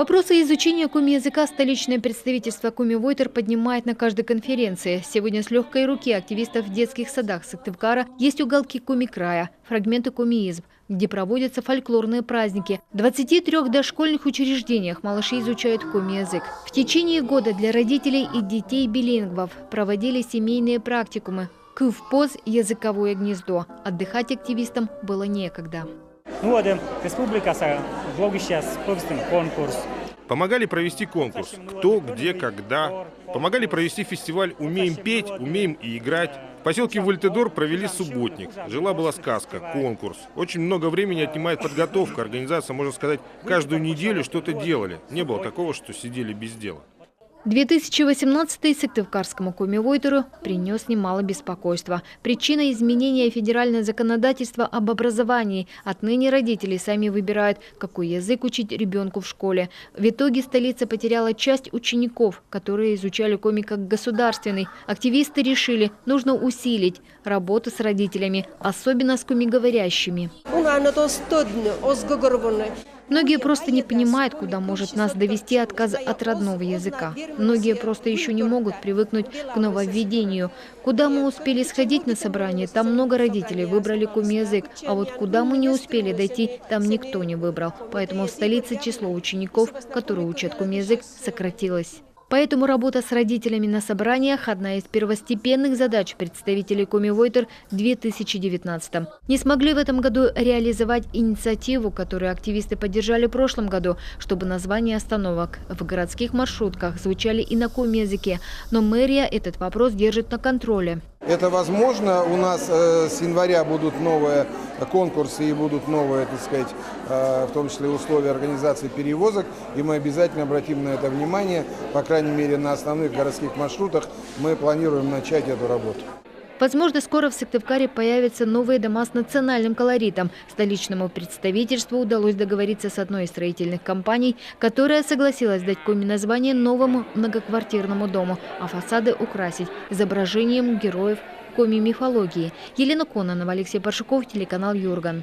Вопросы изучения коми-языка столичное представительство Коми Войтер поднимает на каждой конференции. Сегодня с легкой руки активистов в детских садах Сыктывкара есть уголки коми-края, фрагменты коми-изб, где проводятся фольклорные праздники. В 23 дошкольных учреждениях малыши изучают коми-язык. В течение года для родителей и детей-билингвов проводили семейные практикумы. Кыв-поз – языковое гнездо. Отдыхать активистам было некогда. Республика сейчас конкурс. Помогали провести конкурс «Кто, где, когда». Помогали провести фестиваль «Умеем петь, умеем и играть». В поселке Вольтедор провели субботник. Жила-была сказка, конкурс. Очень много времени отнимает подготовка. Организация, можно сказать, каждую неделю что-то делали. Не было такого, что сидели без дела. 2018-й Сыктывкарскому Коми Войтеру принес немало беспокойства. Причина изменения федерального законодательства об образовании. Отныне родители сами выбирают, какой язык учить ребенку в школе. В итоге столица потеряла часть учеников, которые изучали коми как государственный. Активисты решили, нужно усилить работу с родителями, особенно с комиговорящими. Многие просто не понимают, куда может нас довести отказ от родного языка. Многие просто еще не могут привыкнуть к нововведению. Куда мы успели сходить на собрание, там много родителей выбрали коми-язык. А вот куда мы не успели дойти, там никто не выбрал. Поэтому в столице число учеников, которые учат коми-язык, сократилось. Поэтому работа с родителями на собраниях – одна из первостепенных задач представителей Коми Войтер в 2019. Не смогли в этом году реализовать инициативу, которую активисты поддержали в прошлом году, чтобы названия остановок в городских маршрутках звучали и на коми-языке. Но мэрия этот вопрос держит на контроле. Это возможно. У нас с января будут новые конкурсы и будут новые, так сказать, в том числе условия организации перевозок. И мы обязательно обратим на это внимание. По крайней мере, на основных городских маршрутах мы планируем начать эту работу. Возможно, скоро в Сыктывкаре появятся новые дома с национальным колоритом. Столичному представительству удалось договориться с одной из строительных компаний, которая согласилась дать коми-название новому многоквартирному дому, а фасады украсить изображением героев коми-мифологии. Елена Кононова, Алексей Паршуков, телеканал Юрган.